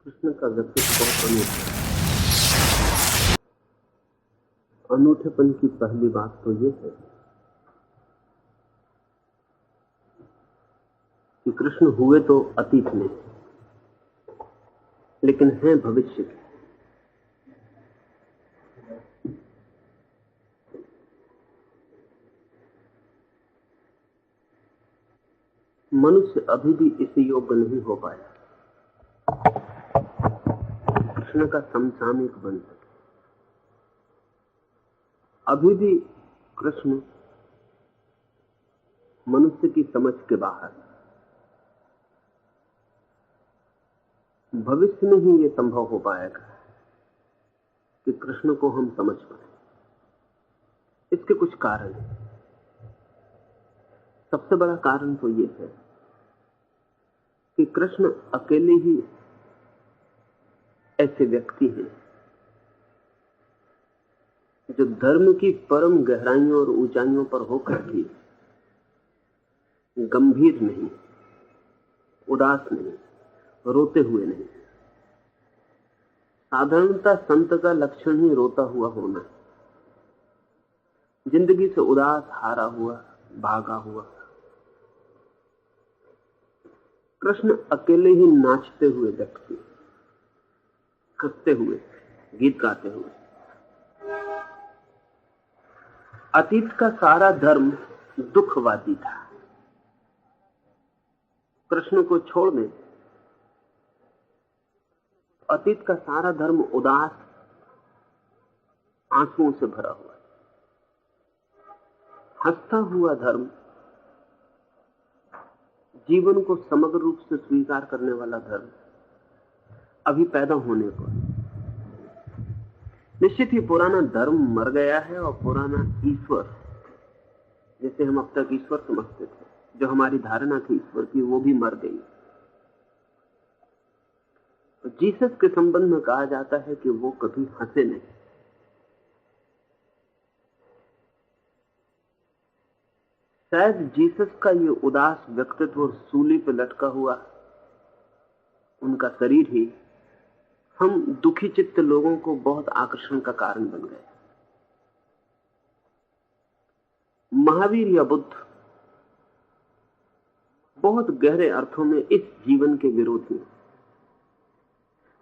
कृष्ण का व्यक्तित्व बहुत अनूठा है। अनूठेपन की पहली बात तो ये है कि कृष्ण हुए तो अतीत में, लेकिन हैं भविष्य के। मनुष्य अभी भी इस योग्य नहीं हो पाया कृष्ण का समसामयिक बन सके। अभी भी कृष्ण मनुष्य की समझ के बाहर। भविष्य में ही यह संभव हो पाएगा कि कृष्ण को हम समझ पाए। इसके कुछ कारण हैं। सबसे बड़ा कारण तो यह है कि कृष्ण अकेले ही ऐसे व्यक्ति हैं जो धर्म की परम गहराइयों और ऊंचाइयों पर होकर भी गंभीर नहीं, उदास नहीं, रोते हुए नहीं। साधारणतः संत का लक्षण ही रोता हुआ होना, जिंदगी से उदास, हारा हुआ, भागा हुआ। कृष्ण अकेले ही नाचते हुए व्यक्ति, हंसते हुए, गीत गाते हुए। अतीत का सारा धर्म दुखवादी था। कृष्ण को छोड़ दें, अतीत का सारा धर्म उदास, आंसुओं से भरा हुआ। हंसता हुआ धर्म जीवन को समग्र रूप से स्वीकार करने वाला धर्म अभी पैदा होने को। निश्चित ही पुराना धर्म मर गया है और पुराना ईश्वर, जैसे हम अब तक ईश्वर समझते थे, जो हमारी धारणा थी ईश्वर की, वो भी मर गई। तो जीसस के संबंध में कहा जाता है कि वो कभी हंसे नहीं। शायद जीसस का ये उदास व्यक्तित्व और सूली पर लटका हुआ उनका शरीर ही हम दुखी चित्त लोगों को बहुत आकर्षण का कारण बन गए। महावीर या बुद्ध बहुत गहरे अर्थों में इस जीवन के विरोधी।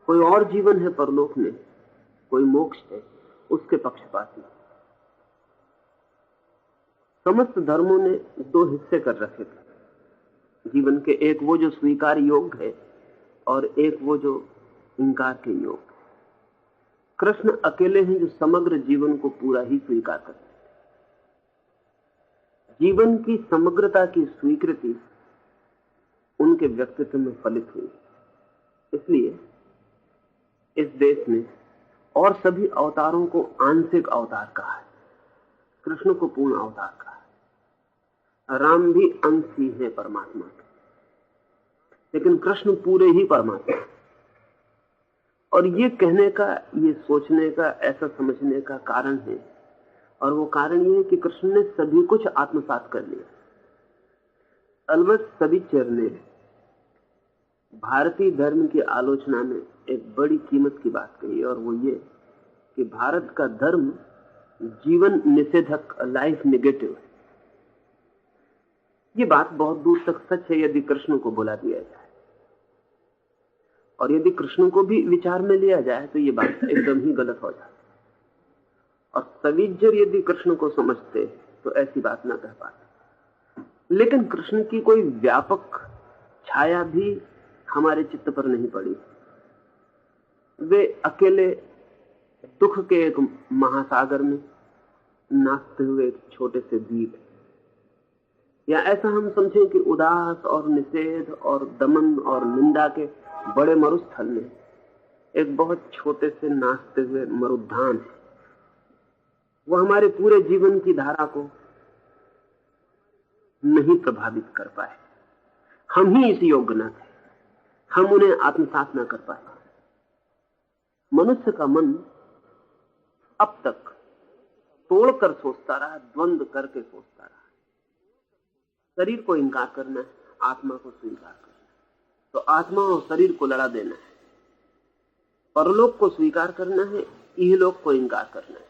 कोई और जीवन है परलोक में, कोई मोक्ष है, उसके पक्षपाती। समस्त धर्मों ने दो हिस्से कर रखे थे जीवन के, एक वो जो स्वीकार योग्य है और एक वो जो इंकार के योग्य। कृष्ण अकेले हैं जो समग्र जीवन को पूरा ही स्वीकार करते। जीवन की समग्रता की स्वीकृति उनके व्यक्तित्व में फलित हुई। इसलिए इस देश ने और सभी अवतारों को आंशिक अवतार कहा है, कृष्ण को पूर्ण अवतार कहा है। राम भी अंश ही है परमात्मा के, लेकिन कृष्ण पूरे ही परमात्मा। और ये कहने का, ये सोचने का, ऐसा समझने का कारण है, और वो कारण ये है कि कृष्ण ने सभी कुछ आत्मसात कर लिया। अलबत्त सभी चरने भारतीय धर्म की आलोचना में एक बड़ी कीमत की बात कही, और वो ये कि भारत का धर्म जीवन निषेधक, लाइफ नेगेटिव है। ये बात बहुत दूर तक सच है यदि कृष्ण को बुला दिया जाए, और यदि कृष्ण को भी विचार में लिया जाए तो ये बात एकदम ही गलत हो जाती। और सविज्जर यदि कृष्ण को समझते तो ऐसी बात ना कह पाते। लेकिन कृष्ण की कोई व्यापक छाया भी हमारे चित्त पर नहीं पड़ी। वे अकेले दुख के एक महासागर में नाचते हुए एक छोटे से द्वीप, या ऐसा हम समझें कि उदास और निषेध और दमन और निंदा के बड़े मरुस्थल में एक बहुत छोटे से नाचते हुए मरुद्यान है। वो हमारे पूरे जीवन की धारा को नहीं प्रभावित कर पाए। हम ही इस योग्य न थे, हम उन्हें आत्मसात न कर पाए। मनुष्य का मन अब तक तोड़कर सोचता रहा, द्वंद्व करके सोचता रहा। शरीर को इंकार करना है, आत्मा को स्वीकार करना है, तो आत्मा और शरीर को लड़ा देना है। परलोक को स्वीकार करना है, इहलोक को इंकार करना है।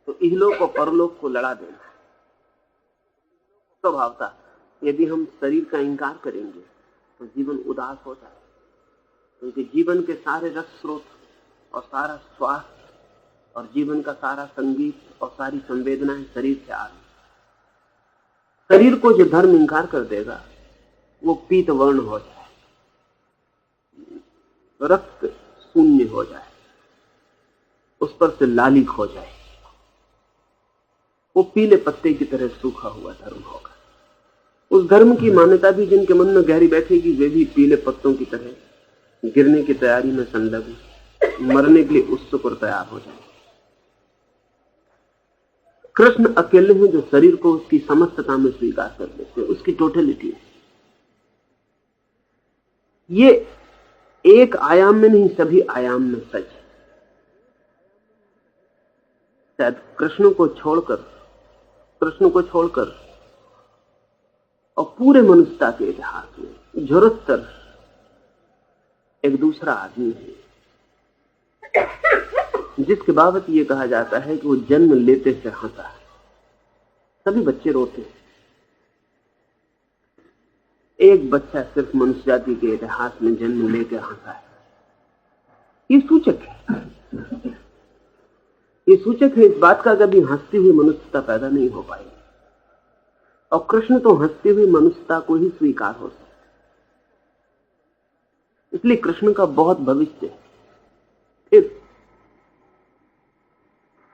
तो इहलोक और परलोक को लड़ा देना है। स्वभावता यदि हम शरीर का इंकार करेंगे तो जीवन उदास हो जाए, क्योंकि जीवन के सारे रस स्रोत और सारा स्वास्थ्य और जीवन का सारा संगीत और सारी संवेदनाएं शरीर से आ रही। शरीर को जो धर्म इंकार कर देगा वो पीत वर्ण हो जाए, रक्त शून्य हो जाए, उस पर से लालिक हो जाए, वो पीले पत्ते की तरह सूखा हुआ धर्म होगा। उस धर्म की मान्यता भी जिनके मन में गहरी बैठेगी वे भी पीले पत्तों की तरह गिरने की तैयारी में संलग्न, मरने के लिए उत्सुक और तैयार हो जाए। कृष्ण अकेले हैं जो शरीर को उसकी समस्तता में स्वीकार कर लेते हैं, उसकी टोटलिटी। ये एक आयाम में नहीं, सभी आयाम में सच है। शायद कृष्ण को छोड़कर और पूरे मनुष्यता के इतिहास में झुरस्तर एक दूसरा आदमी है जिसके बाबत यह कहा जाता है कि वो जन्म लेते से हंसा है। सभी बच्चे रोते हैं, एक बच्चा सिर्फ मनुष्य जाति के इतिहास में जन्म लेकर हंसा है। ये सूचक है इस बात का कभी हंसती हुई मनुष्यता पैदा नहीं हो पाई। और कृष्ण तो हंसती हुई मनुष्यता को ही स्वीकार हो सकता, इसलिए कृष्ण का बहुत भविष्य है। फिर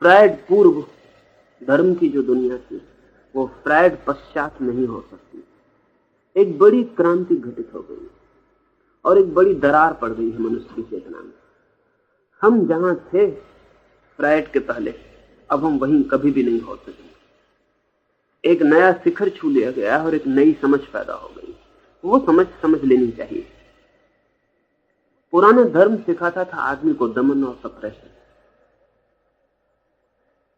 फ्रायड पूर्व धर्म की जो दुनिया थी वो फ्रायड पश्चात नहीं हो सकती। एक बड़ी क्रांति घटित हो गई और एक बड़ी दरार पड़ गई है मनुष्य की चेतना में। हम जहां थे फ्रायड के पहले, अब हम वहीं कभी भी नहीं हो सकेंगे। एक नया शिखर छू लिया गया और एक नई समझ पैदा हो गई। वो समझ लेनी चाहिए। पुराना धर्म सिखाता था आदमी को दमन और सप्रेशन।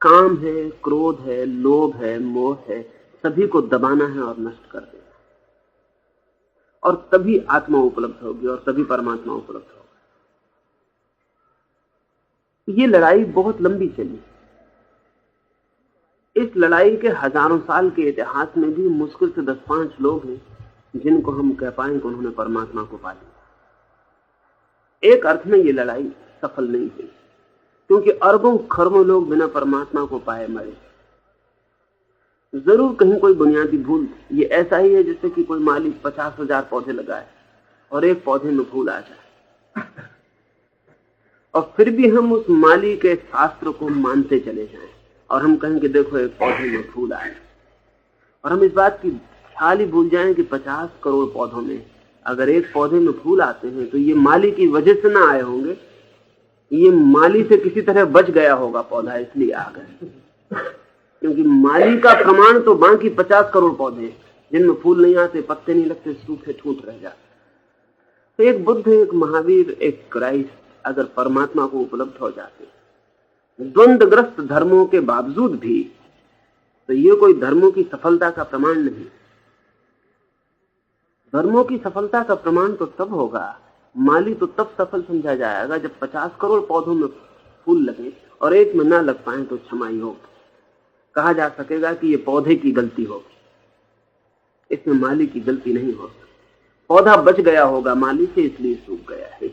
काम है, क्रोध है, लोभ है, मोह है, सभी को दबाना है और नष्ट कर देना, और तभी आत्मा उपलब्ध होगी और तभी परमात्मा उपलब्ध होगा। ये लड़ाई बहुत लंबी चली। इस लड़ाई के हजारों साल के इतिहास में भी मुश्किल से 10-5 लोग हैं जिनको हम कह पाएं कि उन्होंने परमात्मा को पा लिया। एक अर्थ में ये लड़ाई सफल नहीं हुई, क्योंकि अरबों खरबों लोग बिना परमात्मा को पाए मरे। जरूर कहीं कोई बुनियादी भूल। ये ऐसा ही है जैसे कि कोई माली 50,000 पौधे लगाए और एक पौधे में फूल आ जाए, और फिर भी हम उस माली के शास्त्र को मानते चले जाएं और हम कहें कि देखो एक पौधे में फूल आए, और हम इस बात की ख्याल ही भूल जाएं कि 50 करोड़ पौधों में अगर एक पौधे में फूल आते हैं तो ये माली की वजह से ना आए होंगे, ये माली से किसी तरह बच गया होगा पौधा, इसलिए आ गए। क्योंकि माली का प्रमाण तो बाकी 50 करोड़ पौधे जिनमें फूल नहीं आते, पत्ते नहीं लगते, सूखे ठूंठ रह जाते। तो एक बुद्ध, एक महावीर, एक क्राइस्ट अगर परमात्मा को उपलब्ध हो जाते द्वंद्वग्रस्त धर्मों के बावजूद भी, तो ये कोई धर्मों की सफलता का प्रमाण नहीं। धर्मों की सफलता का प्रमाण तो तब होगा, माली तो तब सफल समझा जाएगा जब 50 करोड़ पौधों में फूल लगे और एक में ना लग पाए तो क्षमाई होगी। कहा जा सकेगा कि ये पौधे की गलती होगी, इसमें माली की गलती नहीं हो सकती। पौधा बच गया होगा माली से, इसलिए सूख गया है।